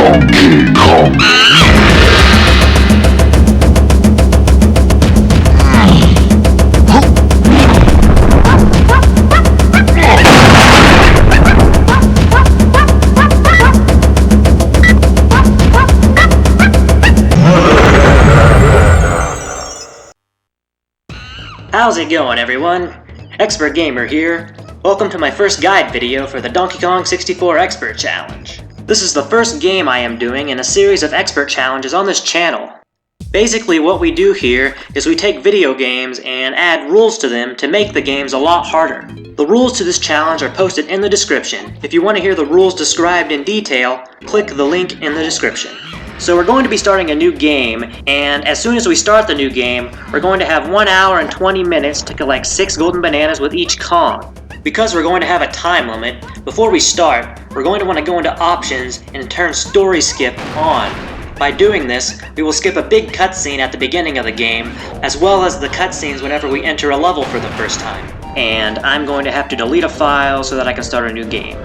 Donkey Kong. How's it going, everyone? Expert Gamer here. Welcome to my first guide video for the Donkey Kong 64 Expert Challenge. This is the first game I am doing in a series of expert challenges on this channel. Basically what we do here is we take video games and add rules to them to make the games a lot harder. The rules to this challenge are posted in the description. If you want to hear the rules described in detail, click the link in the description. So we're going to be starting a new game, and as soon as we start the new game, we're going to have 1 hour and 20 minutes to collect 6 golden bananas with each Kong. Because we're going to have a time limit, before we start, we're going to want to go into options and turn story skip on. By doing this, we will skip a big cutscene at the beginning of the game, as well as the cutscenes whenever we enter a level for the first time. And I'm going to have to delete a file so that I can start a new game.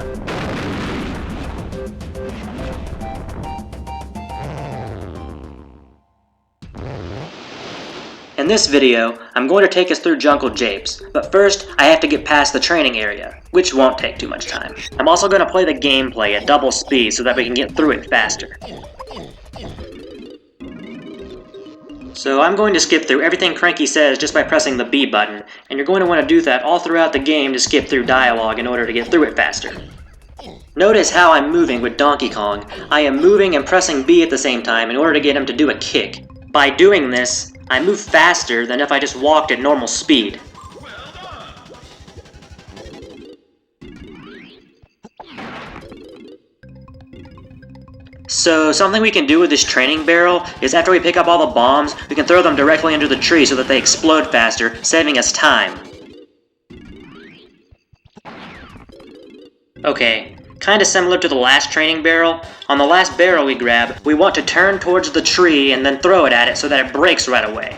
In this video, I'm going to take us through Jungle Japes, but first I have to get past the training area, which won't take too much time. I'm also going to play the gameplay at double speed so that we can get through it faster. So I'm going to skip through everything Cranky says just by pressing the B button, and you're going to want to do that all throughout the game to skip through dialogue in order to get through it faster. Notice how I'm moving with Donkey Kong. I am moving and pressing B at the same time in order to get him to do a kick. By doing this, I move faster than if I just walked at normal speed. So something we can do with this training barrel is after we pick up all the bombs, we can throw them directly into the tree so that they explode faster, saving us time. Okay, kinda similar to the last training barrel. On the last barrel we grab, we want to turn towards the tree and then throw it at it so that it breaks right away.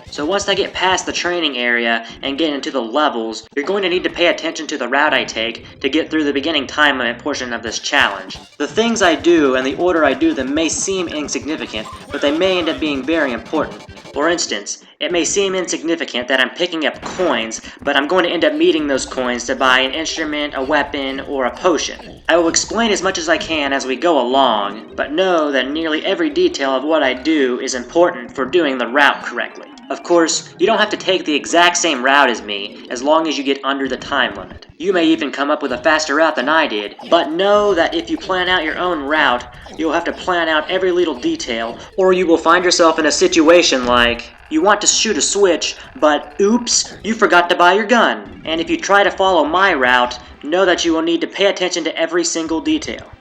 So once I get past the training area and get into the levels, you're going to need to pay attention to the route I take to get through the beginning time limit portion of this challenge. The things I do and the order I do them may seem insignificant, but they may end up being very important. For instance, it may seem insignificant that I'm picking up coins, but I'm going to end up needing those coins to buy an instrument, a weapon, or a potion. I will explain as much as I can as we go along, but know that nearly every detail of what I do is important for doing the route correctly. Of course, you don't have to take the exact same route as me, as long as you get under the time limit. You may even come up with a faster route than I did, but know that if you plan out your own route, you'll have to plan out every little detail, or you will find yourself in a situation like, you want to shoot a switch, but oops, you forgot to buy your gun. And if you try to follow my route, know that you will need to pay attention to every single detail.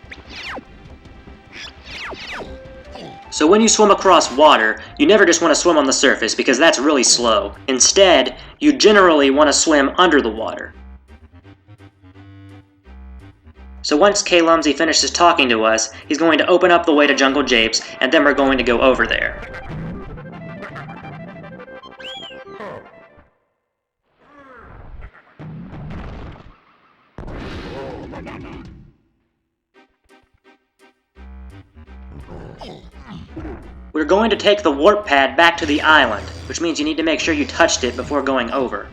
So when you swim across water, you never just want to swim on the surface because that's really slow. Instead, you generally want to swim under the water. So once K-Lumsy finishes talking to us, he's going to open up the way to Jungle Japes, and then we're going to go over there. We're going to take the warp pad back to the island, which means you need to make sure you touched it before going over.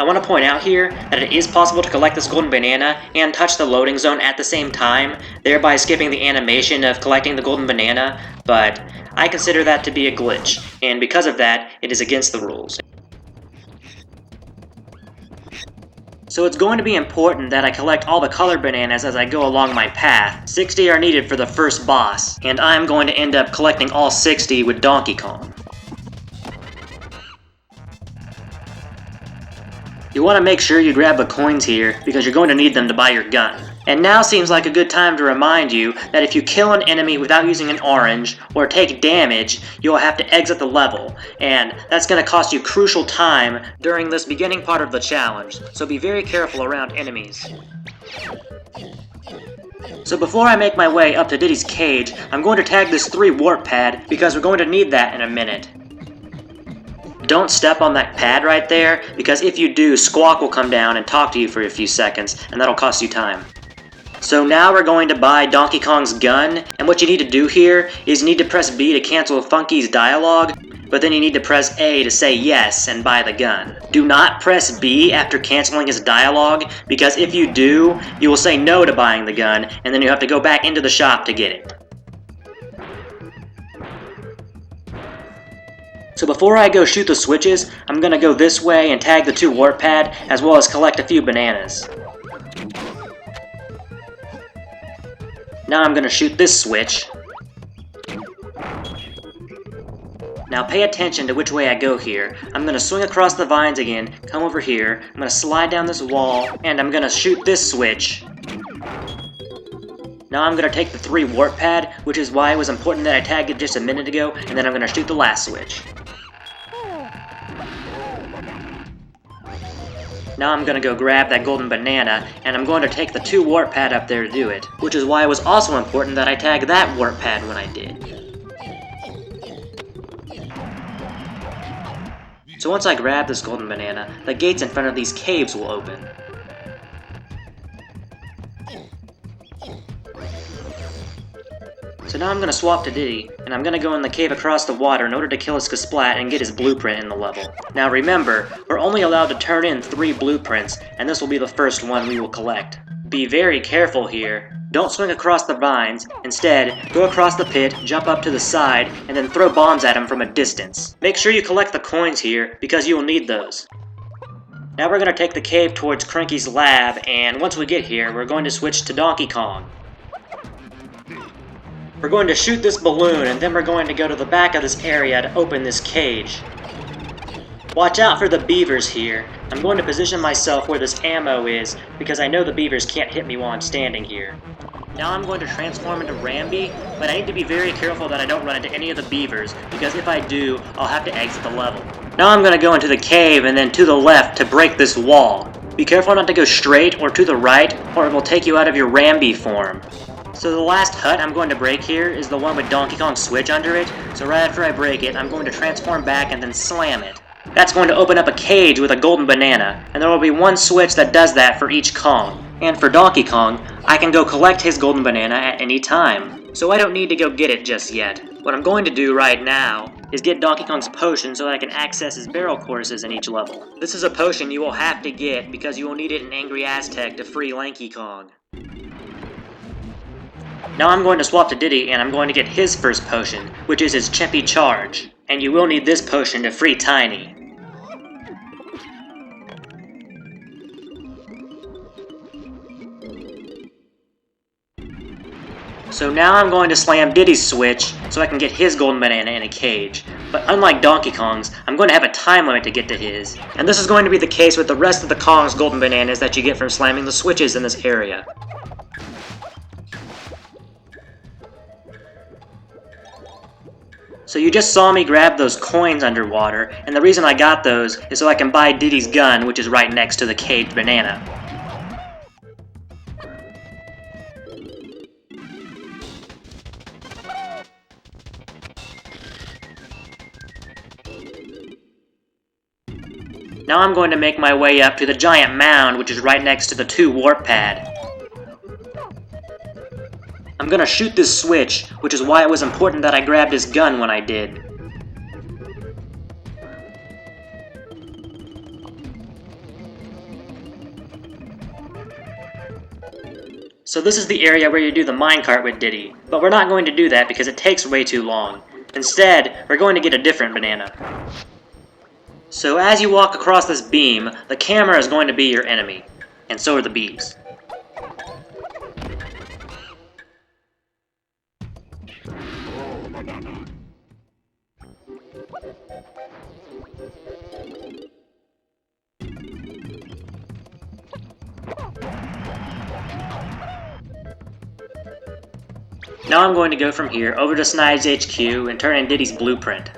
I want to point out here that it is possible to collect this golden banana and touch the loading zone at the same time, thereby skipping the animation of collecting the golden banana, but I consider that to be a glitch, and because of that, it is against the rules. So it's going to be important that I collect all the colored bananas as I go along my path. 60 are needed for the first boss, and I'm going to end up collecting all 60 with Donkey Kong. You want to make sure you grab the coins here, because you're going to need them to buy your gun. And now seems like a good time to remind you that if you kill an enemy without using an orange, or take damage, you'll have to exit the level, and that's going to cost you crucial time during this beginning part of the challenge, so be very careful around enemies. So before I make my way up to Diddy's cage, I'm going to tag this 3 warp pad, because we're going to need that in a minute. Don't step on that pad right there, because if you do, Squawk will come down and talk to you for a few seconds, and that'll cost you time. So now we're going to buy Donkey Kong's gun, and what you need to do here is you need to press B to cancel Funky's dialogue, but then you need to press A to say yes and buy the gun. Do not press B after canceling his dialogue, because if you do, you will say no to buying the gun, and then you have to go back into the shop to get it. So before I go shoot the switches, I'm gonna go this way and tag the 2 warp pad, as well as collect a few bananas. Now I'm gonna shoot this switch. Now pay attention to which way I go here. I'm gonna swing across the vines again, come over here, I'm gonna slide down this wall, and I'm gonna shoot this switch. Now I'm gonna take the 3 warp pad, which is why it was important that I tagged it just a minute ago, and then I'm gonna shoot the last switch. Now I'm gonna go grab that golden banana, and I'm going to take the 2 warp pad up there to do it, which is why it was also important that I tag that warp pad when I did. So once I grab this golden banana, the gates in front of these caves will open. So now I'm gonna swap to Diddy, and I'm gonna go in the cave across the water in order to kill his Kasplat and get his blueprint in the level. Now remember, we're only allowed to turn in 3 blueprints, and this will be the first one we will collect. Be very careful here. Don't swing across the vines. Instead, go across the pit, jump up to the side, and then throw bombs at him from a distance. Make sure you collect the coins here, because you will need those. Now we're gonna take the cave towards Cranky's lab, and once we get here, we're going to switch to Donkey Kong. We're going to shoot this balloon, and then we're going to go to the back of this area to open this cage. Watch out for the beavers here. I'm going to position myself where this ammo is, because I know the beavers can't hit me while I'm standing here. Now I'm going to transform into Rambi, but I need to be very careful that I don't run into any of the beavers, because if I do, I'll have to exit the level. Now I'm going to go into the cave and then to the left to break this wall. Be careful not to go straight or to the right, or it will take you out of your Rambi form. So the last hut I'm going to break here is the one with Donkey Kong's switch under it, so right after I break it, I'm going to transform back and then slam it. That's going to open up a cage with a golden banana, and there will be 1 switch that does that for each Kong. And for Donkey Kong, I can go collect his golden banana at any time, so I don't need to go get it just yet. What I'm going to do right now is get Donkey Kong's potion so that I can access his barrel courses in each level. This is a potion you will have to get because you will need it in Angry Aztec to free Lanky Kong. Now I'm going to swap to Diddy and I'm going to get his first potion, which is his Chimpy Charge. And you will need this potion to free Tiny. So now I'm going to slam Diddy's switch so I can get his golden banana in a cage. But unlike Donkey Kong's, I'm going to have a time limit to get to his. And this is going to be the case with the rest of the Kong's golden bananas that you get from slamming the switches in this area. So you just saw me grab those coins underwater, and the reason I got those is so I can buy Diddy's gun, which is right next to the caged banana. Now I'm going to make my way up to the giant mound, which is right next to the 2 warp pad. I'm gonna shoot this switch, which is why it was important that I grabbed his gun when I did. So this is the area where you do the minecart with Diddy, but we're not going to do that because it takes way too long. Instead, we're going to get a different banana. So as you walk across this beam, the camera is going to be your enemy, and so are the bees. Now I'm going to go from here over to Snipes HQ and turn in Diddy's blueprint.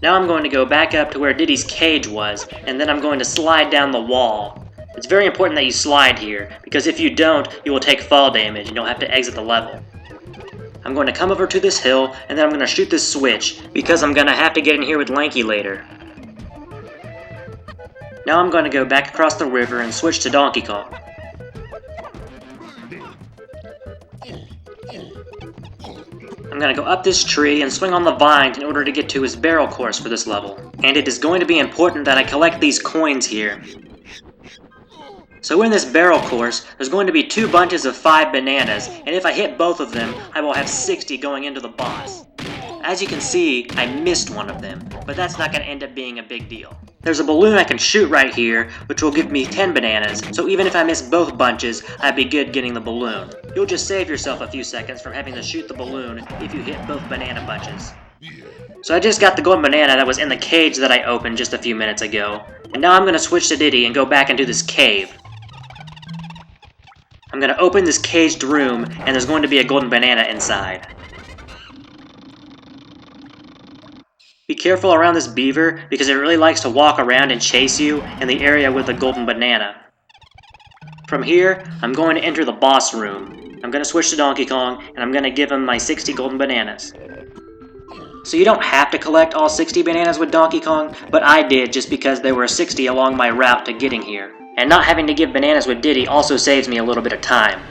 Now I'm going to go back up to where Diddy's cage was, and then I'm going to slide down the wall. It's very important that you slide here, because if you don't, you will take fall damage and you'll have to exit the level. I'm going to come over to this hill, and then I'm going to shoot this switch, because I'm going to have to get in here with Lanky later. Now I'm going to go back across the river and switch to Donkey Kong. I'm going to go up this tree and swing on the vines in order to get to his barrel course for this level. And it is going to be important that I collect these coins here. So in this barrel course, there's going to be 2 bunches of 5 bananas, and if I hit both of them, I will have 60 going into the boss. As you can see, I missed one of them, but that's not going to end up being a big deal. There's a balloon I can shoot right here, which will give me 10 bananas, so even if I miss both bunches, I'd be good getting the balloon. You'll just save yourself a few seconds from having to shoot the balloon if you hit both banana bunches. So I just got the golden banana that was in the cage that I opened just a few minutes ago, and now I'm going to switch to Diddy and go back into this cave. I'm going to open this caged room, and there's going to be a golden banana inside. Be careful around this beaver, because it really likes to walk around and chase you in the area with the golden banana. From here, I'm going to enter the boss room. I'm going to switch to Donkey Kong, and I'm going to give him my 60 golden bananas. So you don't have to collect all 60 bananas with Donkey Kong, but I did just because there were 60 along my route to getting here. And not having to give bananas with Diddy also saves me a little bit of time.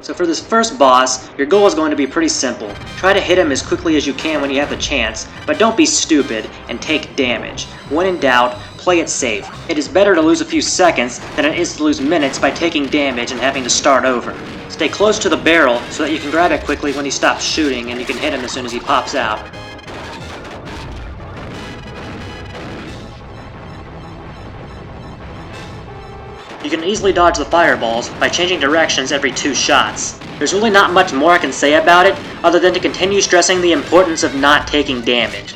So for this first boss, your goal is going to be pretty simple. Try to hit him as quickly as you can when you have the chance, but don't be stupid and take damage. When in doubt, play it safe. It is better to lose a few seconds than it is to lose minutes by taking damage and having to start over. Stay close to the barrel so that you can grab it quickly when he stops shooting and you can hit him as soon as he pops out. You can easily dodge the fireballs by changing directions every 2 shots. There's really not much more I can say about it, other than to continue stressing the importance of not taking damage.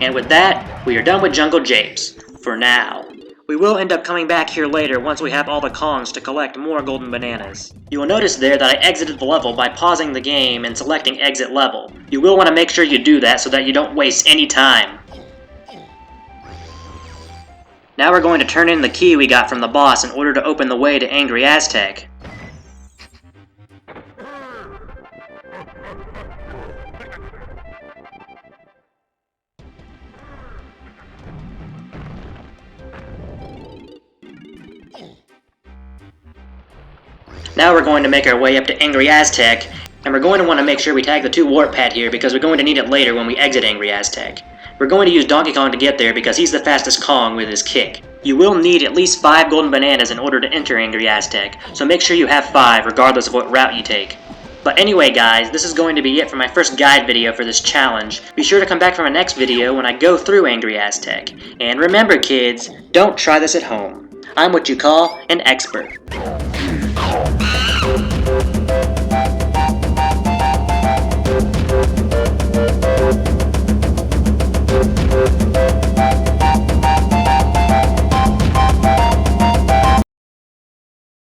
And with that, we are done with Jungle Japes. For now. We will end up coming back here later once we have all the Kongs to collect more golden bananas. You will notice there that I exited the level by pausing the game and selecting exit level. You will want to make sure you do that so that you don't waste any time. Now we're going to turn in the key we got from the boss in order to open the way to Angry Aztec. Now we're going to make our way up to Angry Aztec, and we're going to want to make sure we tag the 2 warp pad here because we're going to need it later when we exit Angry Aztec. We're going to use Donkey Kong to get there because he's the fastest Kong with his kick. You will need at least 5 golden bananas in order to enter Angry Aztec, so make sure you have 5 regardless of what route you take. But anyway guys, this is going to be it for my first guide video for this challenge. Be sure to come back for my next video when I go through Angry Aztec. And remember kids, don't try this at home. I'm what you call an expert.